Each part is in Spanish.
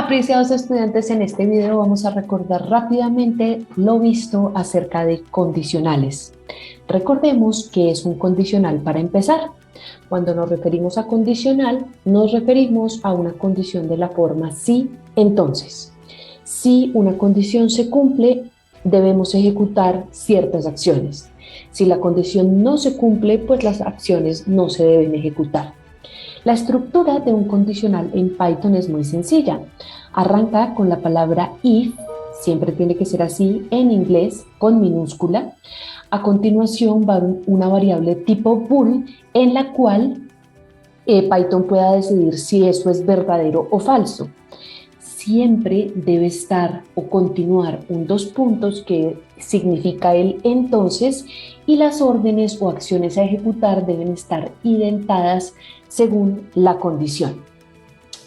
Apreciados estudiantes, en este video vamos a recordar rápidamente lo visto acerca de condicionales. Recordemos que es un condicional para empezar. Cuando nos referimos a condicional, nos referimos a una condición de la forma sí, entonces. Si una condición se cumple, debemos ejecutar ciertas acciones. Si la condición no se cumple, pues las acciones no se deben ejecutar. La estructura de un condicional en Python es muy sencilla. Arranca con la palabra if, siempre tiene que ser así en inglés, con minúscula. A continuación va una variable tipo bool en la cual Python pueda decidir si eso es verdadero o falso. Siempre debe estar o continuar un dos puntos que significa el entonces, y las órdenes o acciones a ejecutar deben estar indentadas según la condición.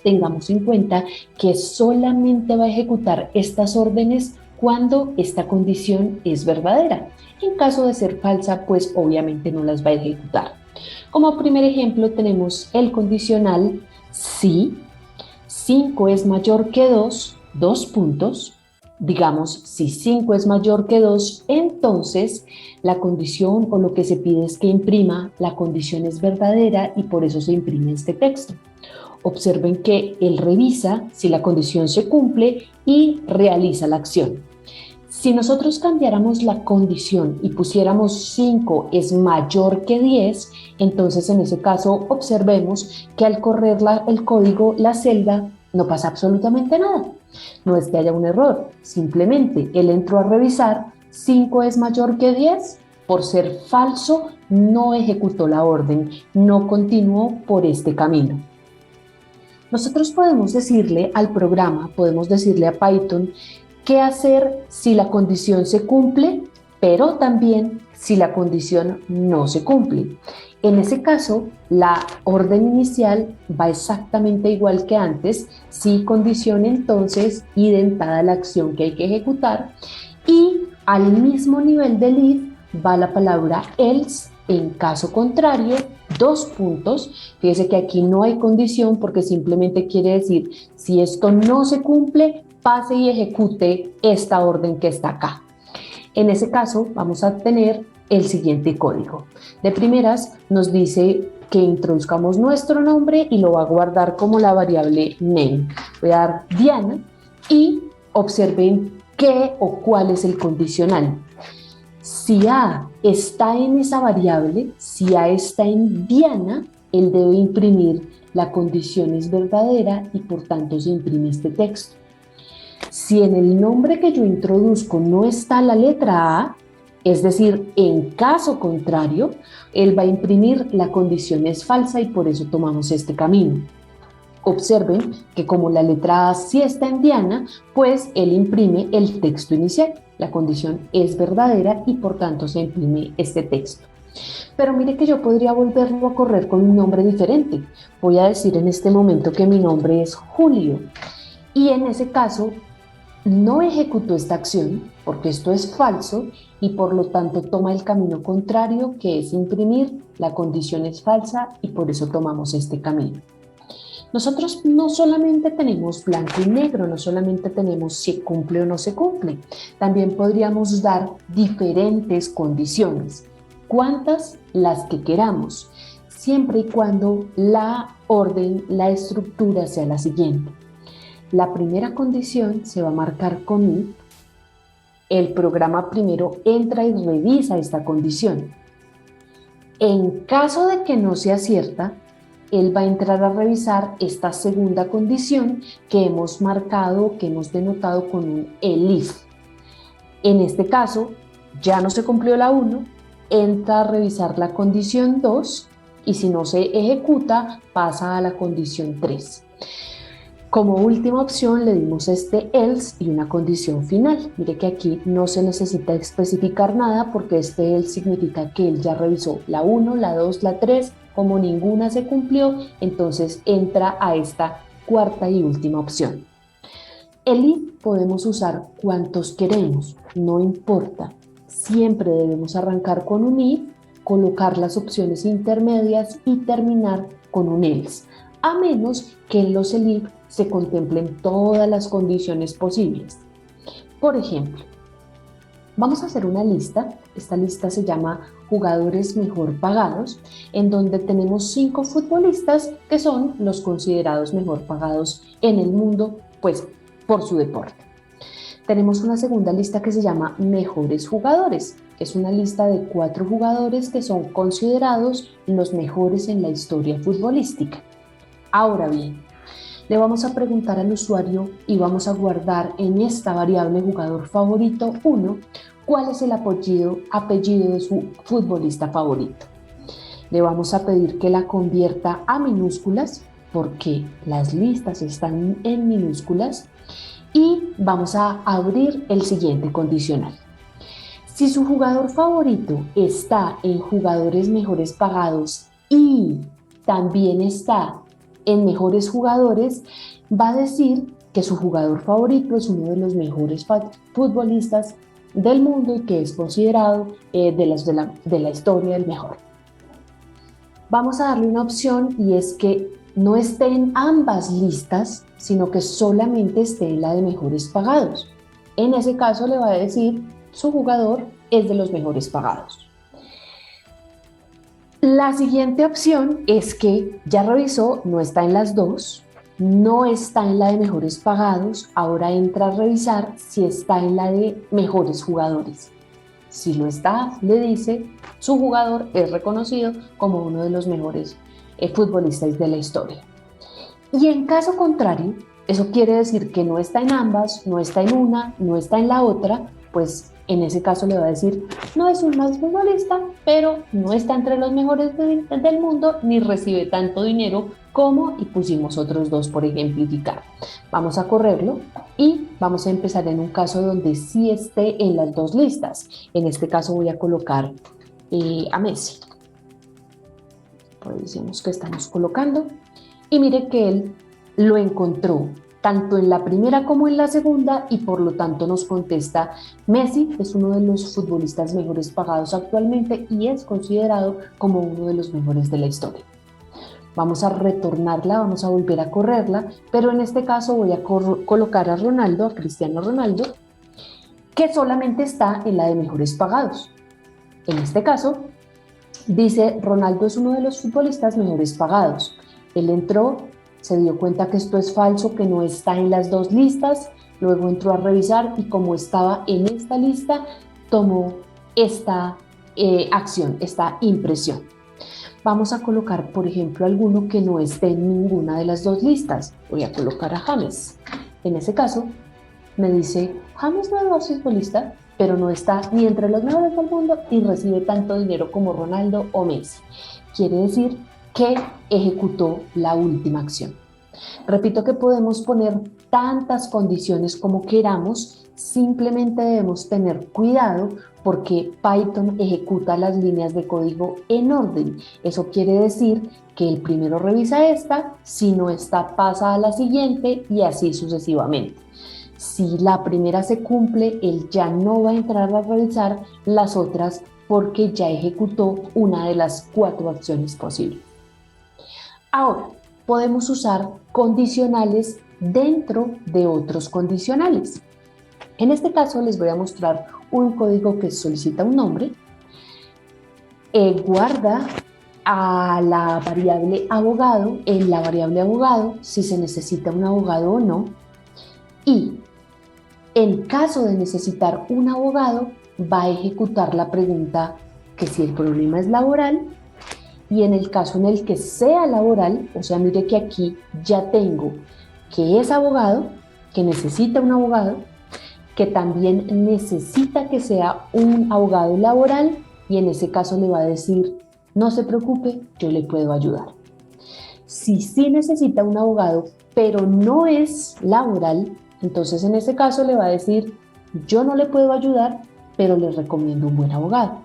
Tengamos en cuenta que solamente va a ejecutar estas órdenes cuando esta condición es verdadera. En caso de ser falsa, pues obviamente no las va a ejecutar. Como primer ejemplo tenemos el condicional si 5 es mayor que 2, dos puntos. Digamos, si 5 es mayor que 2, entonces la condición o lo que se pide es que imprima la condición es verdadera y por eso se imprime este texto. Observen que él revisa si la condición se cumple y realiza la acción. Si nosotros cambiáramos la condición y pusiéramos 5 es mayor que 10, entonces en ese caso observemos que al correr el código, la celda, no pasa absolutamente nada. No es que haya un error, simplemente él entró a revisar 5 es mayor que 10, por ser falso no ejecutó la orden, no continuó por este camino. Nosotros podemos decirle al programa, podemos decirle a Python qué hacer si la condición se cumple, pero también si la condición no se cumple. En ese caso, la orden inicial va exactamente igual que antes, si condición entonces indentada la acción que hay que ejecutar, y al mismo nivel del if va la palabra else, en caso contrario, dos puntos. Fíjese que aquí no hay condición porque simplemente quiere decir si esto no se cumple, pase y ejecute esta orden que está acá. En ese caso vamos a tener el siguiente código. De primeras nos dice que introduzcamos nuestro nombre y lo va a guardar como la variable name. Voy a dar Diana y observen qué o cuál es el condicional. Si A está en esa variable, si A está en Diana, él debe imprimir la condición es verdadera y por tanto se imprime este texto. Si en el nombre que yo introduzco no está la letra A, es decir, en caso contrario, él va a imprimir la condición es falsa y por eso tomamos este camino. Observen que como la letra A sí está en Diana, pues él imprime el texto inicial. La condición es verdadera y por tanto se imprime este texto. Pero mire que yo podría volverlo a correr con un nombre diferente. Voy a decir en este momento que mi nombre es Julio. Y en ese caso, no ejecutó esta acción porque esto es falso y por lo tanto toma el camino contrario, que es imprimir la condición es falsa y por eso tomamos este camino. Nosotros no solamente tenemos blanco y negro, no solamente tenemos si cumple o no se cumple, también podríamos dar diferentes condiciones. ¿Cuántas? Las que queramos, siempre y cuando la orden, la estructura sea la siguiente. La primera condición se va a marcar con if. El programa primero entra y revisa esta condición. En caso de que no sea cierta, él va a entrar a revisar esta segunda condición que hemos marcado, que hemos denotado con un elif. En este caso, ya no se cumplió la 1, entra a revisar la condición 2 y si no se ejecuta, pasa a la condición 3. Como última opción le dimos este else y una condición final. Mire que aquí no se necesita especificar nada porque este else significa que él ya revisó la 1, la 2, la 3, como ninguna se cumplió, entonces entra a esta cuarta y última opción. El if podemos usar cuantos queremos, no importa. Siempre debemos arrancar con un if, colocar las opciones intermedias y terminar con un else. a menos que en los ELIF se contemplen todas las condiciones posibles. Por ejemplo, vamos a hacer una lista. Esta lista se llama jugadores mejor pagados, en donde tenemos 5 futbolistas que son los considerados mejor pagados en el mundo, pues por su deporte. Tenemos una segunda lista que se llama mejores jugadores. Es una lista de 4 jugadores que son considerados los mejores en la historia futbolística. Ahora bien, le vamos a preguntar al usuario y vamos a guardar en esta variable jugador favorito 1 cuál es el apellido de su futbolista favorito. Le vamos a pedir que la convierta a minúsculas porque las listas están en minúsculas y vamos a abrir el siguiente condicional. Si su jugador favorito está en jugadores mejores pagados y también está en mejores jugadores, va a decir que su jugador favorito es uno de los mejores futbolistas del mundo y que es considerado de la historia el mejor. Vamos a darle una opción y es que no esté en ambas listas, sino que solamente esté en la de mejores pagados. En ese caso le va a decir su jugador es de los mejores pagados. La siguiente opción es que ya revisó, no está en las dos, no está en la de mejores pagados, ahora entra a revisar si está en la de mejores jugadores. Si no está, le dice su jugador es reconocido como uno de los mejores futbolistas de la historia. Y en caso contrario, eso quiere decir que no está en ambas, no está en una, no está en la otra, pues en ese caso le va a decir, no es un mal futbolista, pero no está entre los mejores del mundo, ni recibe tanto dinero como, y pusimos otros 2 por ejemplificar. Vamos a correrlo y vamos a empezar en un caso donde sí esté en las 2 listas. En este caso voy a colocar a Messi. Pues decimos que estamos colocando y mire que él lo encontró tanto en la primera como en la segunda y por lo tanto nos contesta Messi es uno de los futbolistas mejores pagados actualmente y es considerado como uno de los mejores de la historia. Vamos a retornarla, vamos a volver a correrla, pero en este caso voy a colocar a Ronaldo, a Cristiano Ronaldo, que solamente está en la de mejores pagados. En este caso, dice Ronaldo es uno de los futbolistas mejores pagados. Él entró, se dio cuenta que esto es falso, que no está en las 2 listas, luego entró a revisar y como estaba en esta lista, tomó esta acción, esta impresión. Vamos a colocar, por ejemplo, alguno que no esté en ninguna de las 2 listas. Voy a colocar a James. En ese caso, me dice, James no es futbolista, pero no está ni entre los mejores del mundo y recibe tanto dinero como Ronaldo o Messi. Quiere decir que ejecutó la última acción. Repito que podemos poner tantas condiciones como queramos, simplemente debemos tener cuidado porque Python ejecuta las líneas de código en orden. Eso quiere decir que el primero revisa esta, si no está pasa a la siguiente y así sucesivamente. Si la primera se cumple, él ya no va a entrar a revisar las otras porque ya ejecutó una de las 4 acciones posibles. Ahora, podemos usar condicionales dentro de otros condicionales. En este caso les voy a mostrar un código que solicita un nombre, guarda a la variable abogado, en la variable abogado, si se necesita un abogado o no, y en caso de necesitar un abogado, va a ejecutar la pregunta que si el problema es laboral, y en el caso en el que sea laboral, o sea, mire que aquí ya tengo que es abogado, que necesita un abogado, que también necesita que sea un abogado laboral y en ese caso le va a decir, no se preocupe, yo le puedo ayudar. Si sí necesita un abogado, pero no es laboral, entonces en ese caso le va a decir, yo no le puedo ayudar, pero le recomiendo un buen abogado.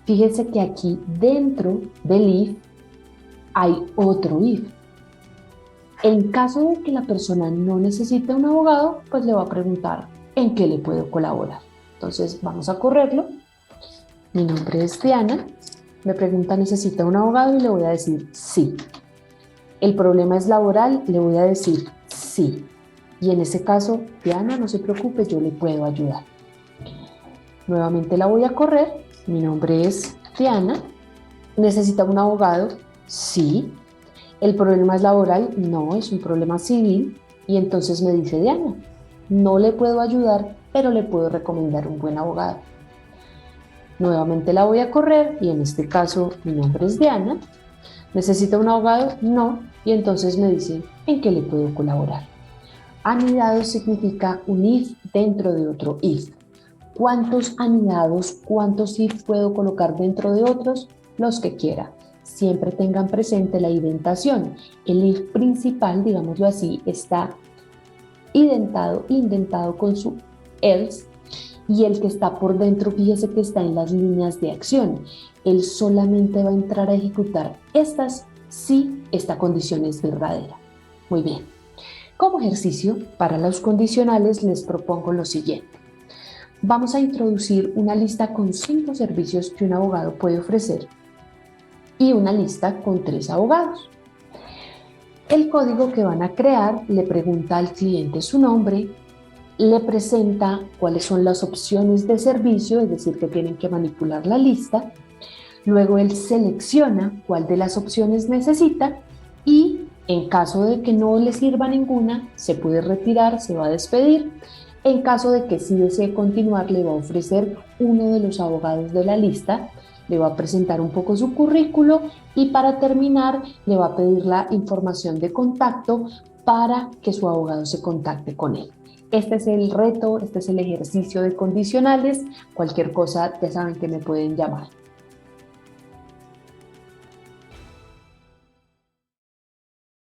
Fíjense que aquí dentro del if hay otro if. En caso de que la persona no necesite un abogado, pues le va a preguntar en qué le puedo colaborar. Entonces vamos a correrlo. Mi nombre es Diana. Me pregunta, ¿necesita un abogado? Y le voy a decir sí. ¿El problema es laboral? Le voy a decir sí. Y en ese caso, Diana, no se preocupe, yo le puedo ayudar. Nuevamente la voy a correr. Mi nombre es Diana. ¿Necesita un abogado? Sí. ¿El problema es laboral? No, es un problema civil. Y entonces me dice Diana, no le puedo ayudar, pero le puedo recomendar un buen abogado. Nuevamente la voy a correr y en este caso mi nombre es Diana. ¿Necesita un abogado? No. Y entonces me dice, ¿en qué le puedo colaborar? Anidado significa un if dentro de otro if. ¿Cuántos anidados, cuántos if puedo colocar dentro de otros? Los que quiera. Siempre tengan presente la indentación. El if principal, digámoslo así, está indentado con su else, y el que está por dentro, fíjese que está en las líneas de acción. Él solamente va a entrar a ejecutar estas si esta condición es verdadera. Muy bien. Como ejercicio, para los condicionales les propongo lo siguiente. Vamos a introducir una lista con 5 servicios que un abogado puede ofrecer y una lista con 3 abogados. El código que van a crear le pregunta al cliente su nombre, le presenta cuáles son las opciones de servicio, es decir, que tienen que manipular la lista. Luego él selecciona cuál de las opciones necesita y en caso de que no le sirva ninguna, se puede retirar, se va a despedir. En caso de que sí desee continuar, le va a ofrecer uno de los abogados de la lista, le va a presentar un poco su currículo y para terminar le va a pedir la información de contacto para que su abogado se contacte con él. Este es el reto, este es el ejercicio de condicionales. Cualquier cosa ya saben que me pueden llamar.